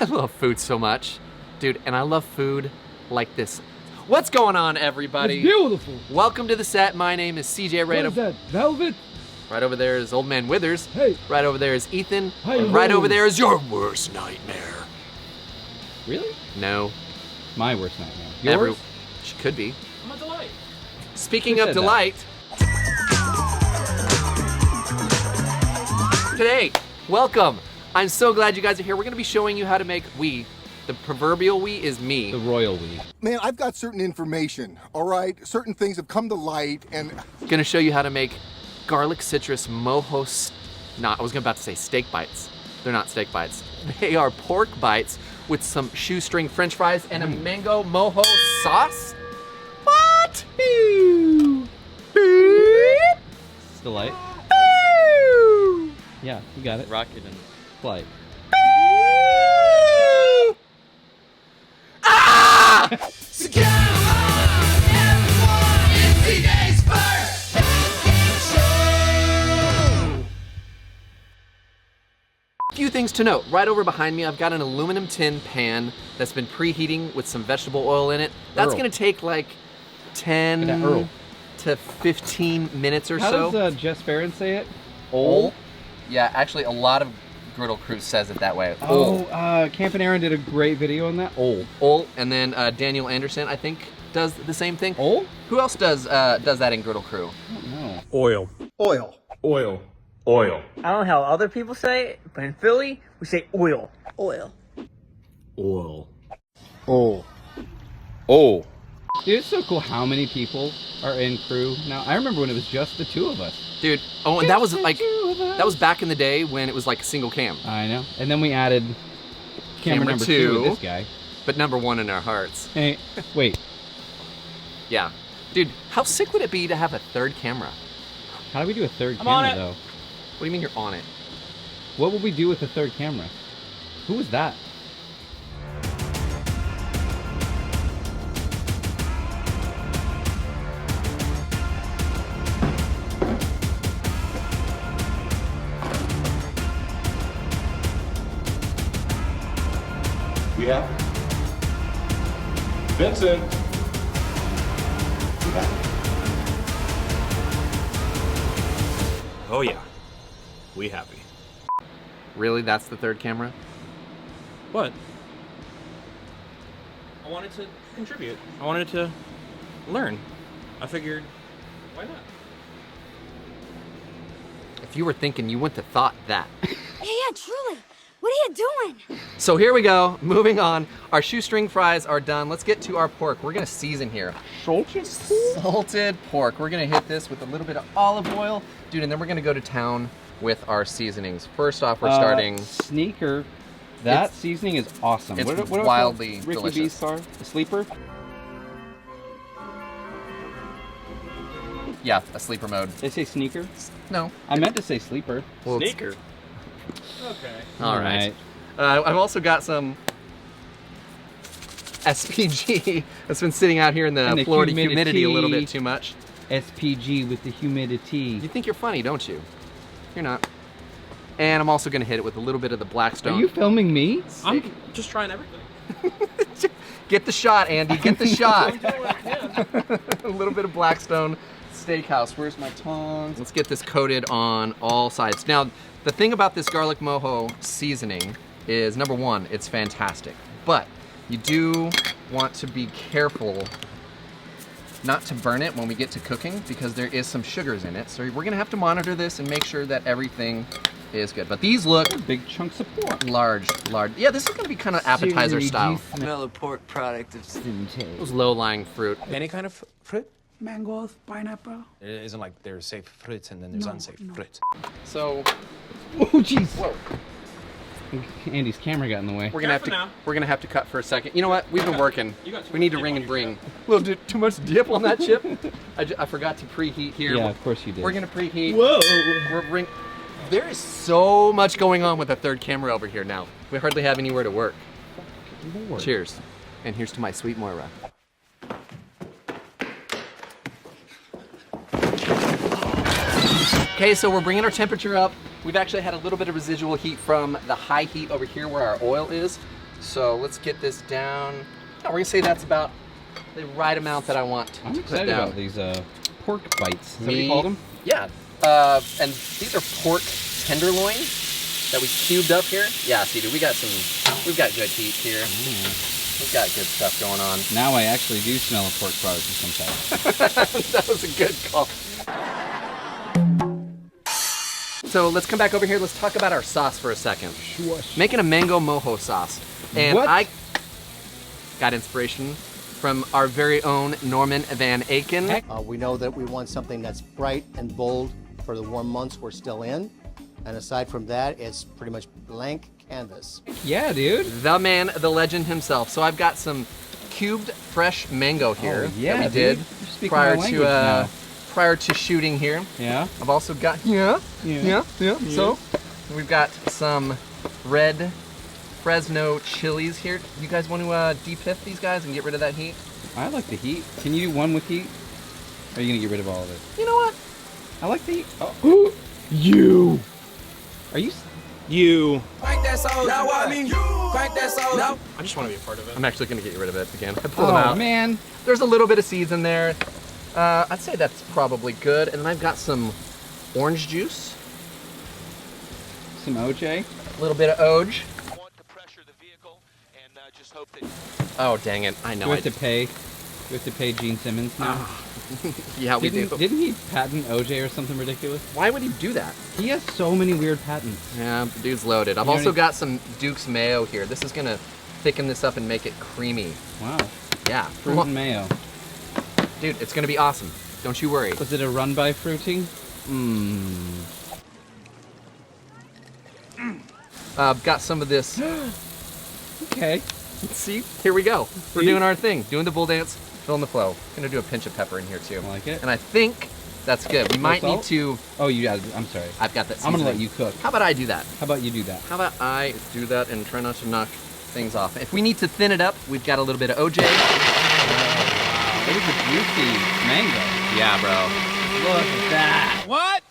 I love food so much, dude, and I love food like this. What's going on, everybody? It's beautiful. Welcome to the set. My name is CJ. What is that, velvet? Right over there is Old Man Withers. Hey. Right over there is Ethan. Hey, and right Lou. over there is your worst nightmare. Really? No. My worst nightmare. Yours? She could be. I'm a delight. Speaking Who of said that? delight, today, welcome. I'm so glad you guys are here. We're gonna be showing you how to make we. The proverbial we is me. The royal we. Man, I've got certain information, all right? Certain things have come to light, and Gonna show you how to make garlic citrus moho. I was about to say steak bites. They're not steak bites. They are pork bites with some shoestring French fries and a mango moho sauce. What? It's delight. Yeah, you got it. Rocket and Flight. so get on, everyone, it's today's first show. Few things to note. Right over behind me, I've got an aluminum tin pan that's been preheating with some vegetable oil in it. That's Earl. gonna take like 10 Look at that Earl. to 15 minutes or How so. does Jess Barron say it? Ol? Yeah, actually a lot of Griddle crew says it that way. Oh, Camp and Aaron did a great video on that. Ol. And then Daniel Anderson, I think, does the same thing. Ol? Who else does that in Griddle crew? I don't know. Oil. Oil. Oil. Oil. I don't know how other people say it, but in Philly, we say oil. Oil. Oil. Oh. Oh. Dude, it's so cool how many people are in crew now. I remember when it was just the two of us. Dude, oh, and that was Just the like, two of us. that was back in the day when it was like a single cam. I know. And then we added camera number two with this guy. But number one in our hearts. Hey, wait. Yeah. Dude, how sick would it be to have a third camera? How do we do a third I'm on camera, it. though? What do you mean you're on it? What would we do with the third camera? Who was that? We have Vincent. We have. Oh yeah. We happy. Really? That's the third camera? what? I wanted to contribute. I wanted to learn. I figured, why not? If you were thinking, you wouldn't have thought that. Yeah, truly. What are you doing? So here we go, moving on. Our shoestring fries are done. Let's get to our pork. We're gonna season here. Salted pork. We're gonna hit this with a little bit of olive oil. Dude, and then we're gonna go to town with our seasonings. First off, we're starting... Sneaker. That It's- seasoning is awesome. it's what are wildly Ricky delicious. B's car? The sleeper? Yeah, a sleeper mode. They say sneaker? No. I meant to say sleeper. Well, it's- Sneaker. Okay. All right. I've also got some SPG that's been sitting out here in the And the Florida humidity a little bit humidity. too much. SPG with the humidity. You think you're funny, don't you? You're not. And I'm also gonna hit it with a little bit of the Blackstone. Are you filming me? I'm just trying everything. Get the shot, Andy, get the shot. I'm doing what I can. A little bit of Blackstone Steakhouse. Where's my tongs? Let's get this coated on all sides. Now, the thing about this garlic moho seasoning is, number one, it's fantastic. But you do want to be careful not to burn it when we get to cooking because there is some sugars in it. So we're gonna have to monitor this and make sure that everything is good. But these look Big chunks of pork. large. Yeah, this is gonna be kind of appetizer style. Smell a pork product of Those low-lying fruit. Any kind of fruit? Mangoes, pineapple. It isn't like there's safe fruits and then there's unsafe fruits. So Oh, jeez. whoa, Andy's camera got in the way. we're gonna have to Careful now. we're gonna have to cut for a second. You know what? We've been working. You got too We much need to dip ring on and your bring. Well, too much dip on that chip. I forgot to preheat here. Yeah, of course you did. We're gonna preheat. Whoa. There is so much going on with the third camera over here now. We hardly have anywhere to work. Lord. Cheers. And here's to my sweet Moira. Okay, so we're bringing our temperature up. We've actually had a little bit of residual heat from the high heat over here where our oil is. So let's get this down. Oh, we're gonna say that's about the right amount that I want I'm to put excited down. about these pork bites. Is that what you called them? Yeah. And these are pork tenderloin that we cubed up here. Yeah, see, dude, we've got good heat here. We've got good stuff going on. Now I actually do smell a pork product of some type. That was a good call. So let's come back over here. Let's talk about our sauce for a second. Making a mango moho sauce. And What? I got inspiration from our very own Norman Van Aken. We know that we want something that's bright and bold for the warm months we're still in. And aside from that, it's pretty much blank canvas. Yeah, dude. The man, the legend himself. So I've got some cubed fresh mango here Oh, yeah, that we did dude. You're speaking my language now. prior to shooting here. Yeah. I've also got yeah. So we've got some red Fresno chilies here. You guys want to de-pith these guys and get rid of that heat? I like the heat. Can you do one with heat? Or are you gonna get rid of all of it? You know what? I like the heat. Oh. You. Are you? You. Crank that soul. Now I mean, crank that soul. Now. I just want to be a part of it. I'm actually gonna get rid of it again. I pulled them out. Oh man. There's a little bit of seeds in there. I'd say that's probably good. And then I've got some orange juice. Some OJ. A little bit of Oj. Oh, dang it. I know. Do we have to pay? Do we have to pay Gene Simmons now? Yeah, we do. Didn't he patent OJ or something ridiculous? Why would he do that? He has so many weird patents. Yeah, the dude's loaded. I've You know also any- got some Duke's mayo here. This is gonna thicken this up and make it creamy. Wow. Yeah. Fruit and mayo. Dude, it's gonna be awesome. Don't you worry. Was it a run by fruiting? I've got some of this. Okay. See, here we go. We're doing our thing. Doing the bull dance, filling the flow. Gonna do a pinch of pepper in here too. I like it. And I think that's good. We might need salt? to. Oh, you got. I'm sorry. I've got that. I'm gonna let seasoning. you cook. How about I do that? How about you do that? How about I do that and try not to knock things off? If we need to thin it up, we've got a little bit of OJ. It was a juicy mango. Yeah, bro. Look at that. What?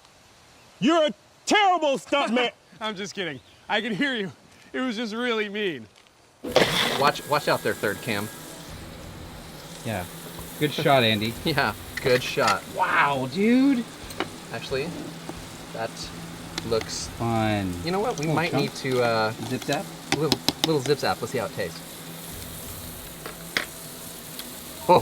You're a terrible stuntman. I'm just kidding. I can hear you. It was just really mean. Watch out there, third cam. Yeah. Good shot, Andy. Yeah, good shot. Wow, dude. Actually, that looks Fun. You know what? We Little might chunk. need to Zip zap? little zip zap. Let's see how it tastes. You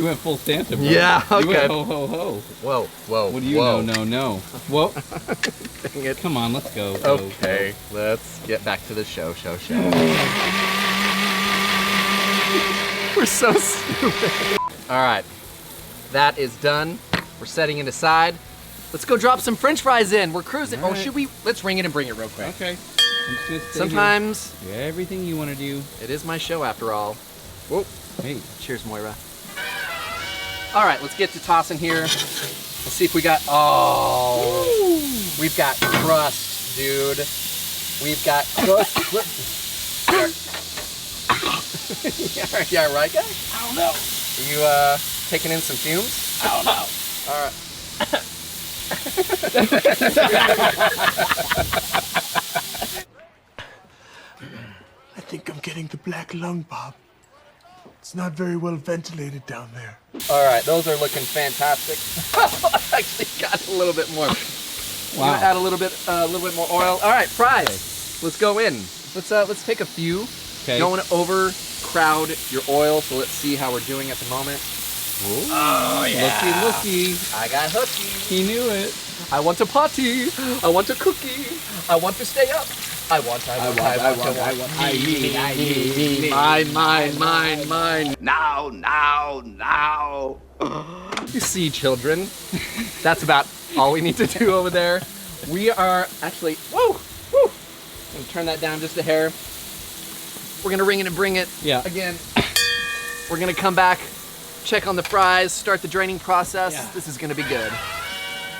went full Santa, bro. Yeah, You okay. went ho ho ho. Whoa, whoa. What do you whoa. know? No. Whoa. Dang it. Come on, let's go. Okay, let's get back to the show. We're so stupid. All right, that is done. We're setting it aside. Let's go drop some French fries in. We're cruising. All Oh, right. should we? Let's ring it and bring it real quick. Okay. I'm just gonna stay Sometimes here. Do everything you want to do. it is my show after all. Whoa. Hey. Cheers, Moira. All right, let's get to tossing here. Let's see if we got, we've got crust, dude. We've got crust. Yeah, right, guys? I don't know. Are you taking in some fumes? I don't know. All right. I think I'm getting the black lung, Bob. It's not very well ventilated down there. All right, those are looking fantastic. I actually got a little bit more. Wow. Add a little bit more oil. All right, fries. Let's go in. Let's take a few. Okay. Don't want to overcrowd your oil, so let's see how we're doing at the moment. Ooh. Oh yeah. Looky. I got hooky. He knew it. I want a potty. I want a cookie. I want to stay up. I want. Mine. Now. You see, children, that's about all we need to do over there. We are actually, whoa. Gonna turn that down just a hair. We're gonna ring it and bring it. Yeah. Again, we're gonna come back, check on the fries, start the draining process. Yeah. This is gonna be good.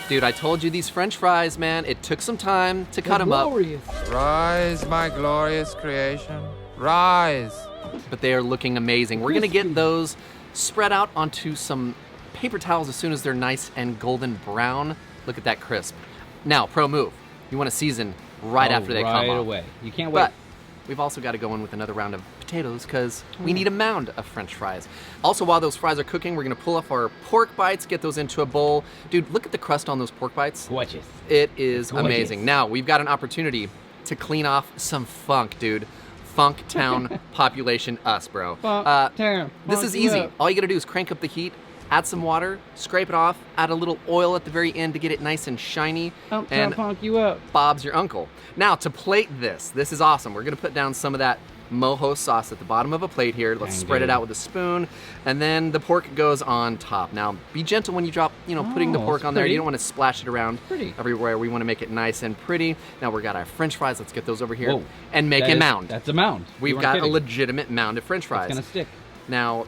Dude, I told you these French fries, man, it took some time to cut them up. Rise, my glorious creation. Rise. But they are looking amazing. We're gonna get those spread out onto some paper towels as soon as they're nice and golden brown. Look at that crisp. Now, pro move. You wanna season right after they come off. Right away. You can't wait. But we've also got to go in with another round of potatoes because we need a mound of French fries. Also, while those fries are cooking, we're gonna pull off our pork bites, get those into a bowl. Dude, look at the crust on those pork bites. Gorgeous. It is Gorgeous. amazing. Now, we've got an opportunity to clean off some funk, dude. Funk town population us, bro. This is easy. All you gotta do is crank up the heat, add some water, scrape it off, add a little oil at the very end to get it nice and shiny, and funk you up. Bob's your uncle. Now, to plate this is awesome. We're gonna put down some of that moho sauce at the bottom of a plate here. Let's spread it out with a spoon, and then the pork goes on top. Now, be gentle when you drop, putting the pork on there. You don't want to splash it around everywhere. We want to make it nice and pretty. Now, we've got our French fries. Let's get those over here and make a mound. That's a mound. We've got a legitimate mound of French fries. It's gonna stick. Now,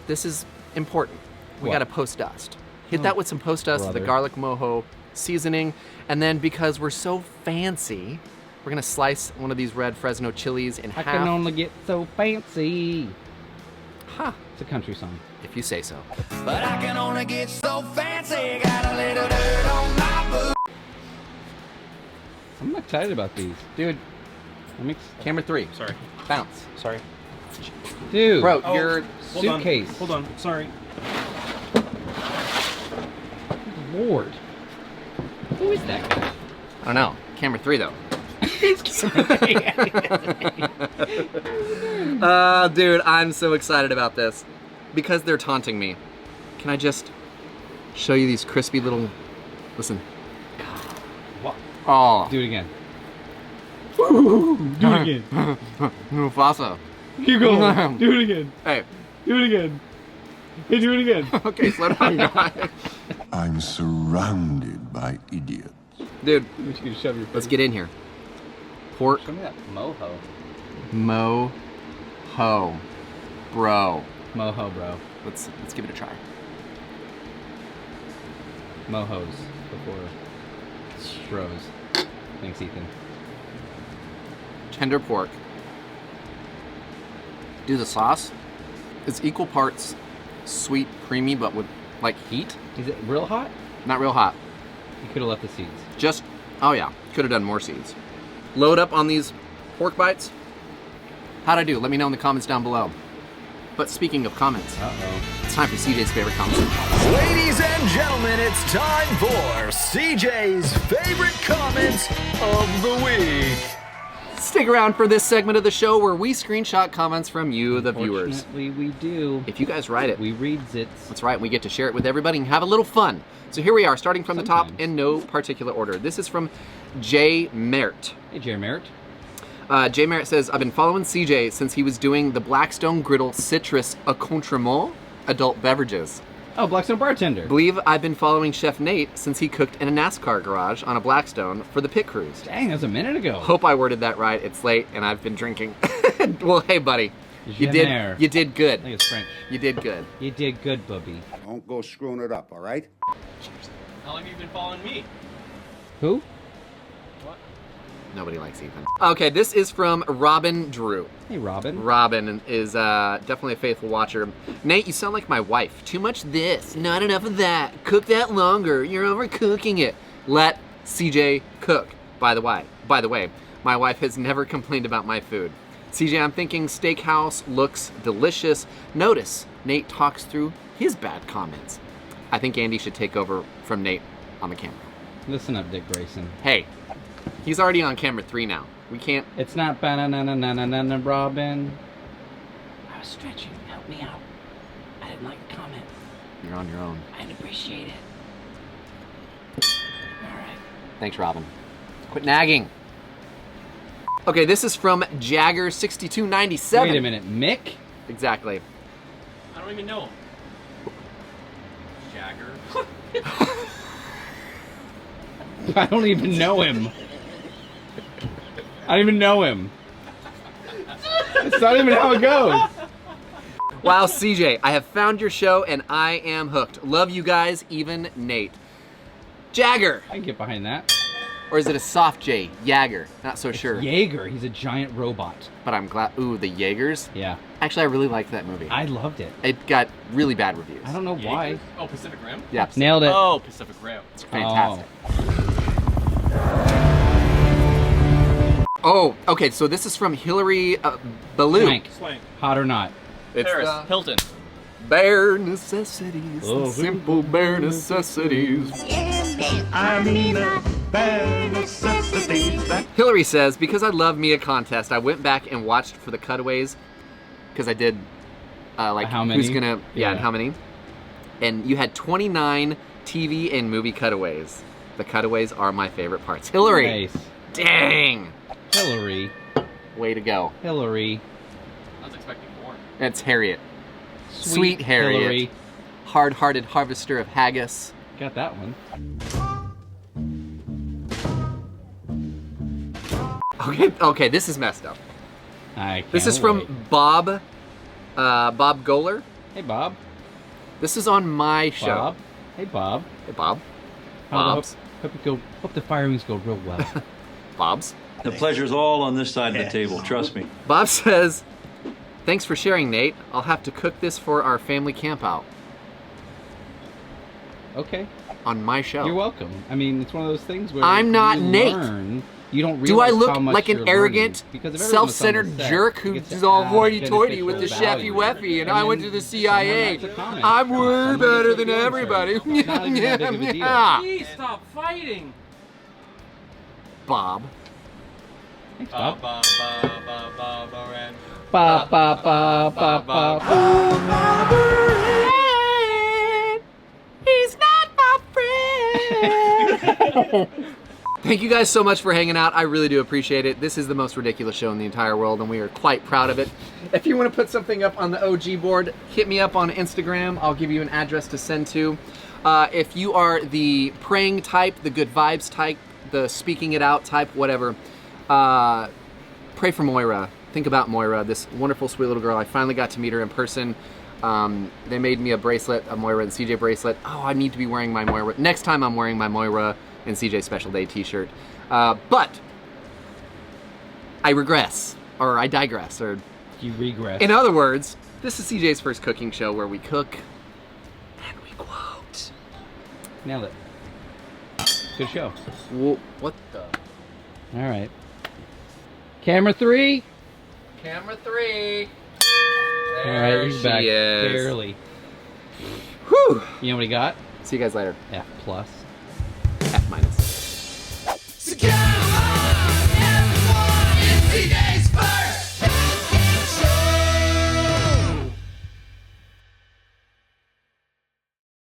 this is important. We got to post dust. Hit that with some post dust, the garlic moho seasoning, and then because we're so fancy, we're gonna slice one of these red Fresno chilies in half. I can only get so fancy. Huh. It's a country song. If you say so. But I can only get so fancy, got a little dirt on my boot. I'm excited about these. Dude, Camera 3. Sorry. Bounce. Sorry. Dude. Bro, your suitcase. Hold on. Sorry. Lord. Who is that guy? I don't know. Camera 3 though. Dude, I'm so excited about this because they're taunting me. Can I just show you these crispy little? Listen. What? Oh. Do it again. Do it again. Mufasa. Keep going. Do it again. Hey. Do it again. Hey, do it again. Okay, slow down, guys. I'm surrounded by idiots. Dude, let's get in here. Pork. Show me that moho. Moho. Bro. Moho, bro. Let's give it a try. Mohos before stros. Thanks, Ethan. Tender pork. Do the sauce. It's equal parts sweet, creamy, but with like heat. Is it real hot? Not real hot. You could have left the seeds. Oh yeah, could have done more seeds. Load up on these pork bites. How'd I do? Let me know in the comments down below. But speaking of comments, it's time for CJ's favorite comments. Ladies and gentlemen, it's time for CJ's favorite comments of the week. Stick around for this segment of the show where we screenshot comments from you, the viewers. Unfortunately, we do. If you guys write it, we reads it. That's right, we get to share it with everybody and have a little fun. So here we are, starting from the top in no particular order. This is from Jay Merritt. Hey, Jay Merritt. Jay Merritt says, I've been following CJ since he was doing the Blackstone Griddle Citrus Accoutrement adult beverages. Oh, Blackstone bartender. Believe I've been following Chef Nate since he cooked in a NASCAR garage on a Blackstone for the pit crews. Dang, that was a minute ago. Hope I worded that right. It's late and I've been drinking. Well, hey, buddy. You did good. I think it's French. You did good. You did good, bubby. Don't go screwing it up, all right? How long have you been following me? Who? What? Nobody likes Ethan. Okay, this is from Robin Drew. Hey, Robin. Robin is definitely a faithful watcher. Nate, you sound like my wife. Too much this, not enough of that. Cook that longer. You're overcooking it. Let CJ cook. By the way, my wife has never complained about my food. CJ, I'm thinking Steakhouse looks delicious. Notice Nate talks through his bad comments. I think Andy should take over from Nate on the camera. Listen up, Dick Grayson. Hey, he's already on camera 3 now. We can't. It's not banana, Robin. I was stretching. Help me out. I didn't like the comment. You're on your own. I didn't appreciate it. All right. Thanks, Robin. Quit nagging. Okay, this is from Jagger6297. Wait a minute, Mick? Exactly. I don't even know him. Jagger. I don't even know him. I don't even know him. It's not even how it goes. Wow, CJ, I have found your show and I am hooked. Love you guys, even Nate. Jagger. I can get behind that. Or is it a soft J? Jagger. Not so sure. Jaeger. He's a giant robot. But I'm glad. Ooh, the Jaegers? Yeah. Actually, I really liked that movie. I loved it. It got really bad reviews. I don't know why. Oh, Pacific Rim? Yeah. Nailed it. Oh, Pacific Rim. It's fantastic. Oh, okay, so this is from Hillary Ballou. Swank. Hot or not? It's Paris the Hilton. bare necessities, the simple bare necessities. Hillary says, because I love Mia contest, I went back and watched for the cutaways, because I did, like, How many? who's gonna, and how many? And you had 29 TV and movie cutaways. The cutaways are my favorite parts. Hillary! Nice. Dang! Hillary. Way to go. Hillary. I was expecting more. That's Harriet. Sweet Harriet. Hillary. Hard-hearted harvester of haggis. Got that one. Okay, this is messed up. This is wait. from Bob Goler. Hey, Bob. This is on my show. Bob. Hey, Bob. Hey, Bob. Bob's. Hope the firings go real well. Bob's. The pleasure's all on this side of the table, trust me. Bob says, thanks for sharing, Nate. I'll have to cook this for our family campout. Okay. On my show. You're welcome. I mean, it's one of those things where I'm not you Nate. Learn, you don't Do I realize look how much like an you're arrogant, learning. Because if everyone was on the self-centered set, jerk you who's get to just all add hoity-toity with the beneficial chefy value. weffy and I I mean, went to the someone CIA? has to comment. I'm way Someone better gets than a everybody. It's not even that big of a deal. Please stop fighting. Bob. Thanks, Bob. Ba, Ba, ba, ba, ba, ba, He's not my friend. Thank you guys so much for hanging out. I really do appreciate it. This is the most ridiculous show in the entire world, and we are quite proud of it. If you want to put something up on the OG board, hit me up on Instagram. I'll give you an address to send to. If you are the praying type, the good vibes type, the speaking it out type, whatever, pray for Moira. Think about Moira, this wonderful, sweet little girl. I finally got to meet her in person. They made me a bracelet, a Moira and CJ bracelet. Oh, I need to be wearing my Moira. Next time I'm wearing my Moira and CJ Special Day t-shirt. But I regress, or I digress, or... You regress. In other words, this is CJ's first cooking show where we cook and we quote. Nailed it. Good show. What the? All right. Camera 3. Camera 3. All right, he's back. Is. Barely. Whew. You know what he got? See you guys later. F plus. F minus.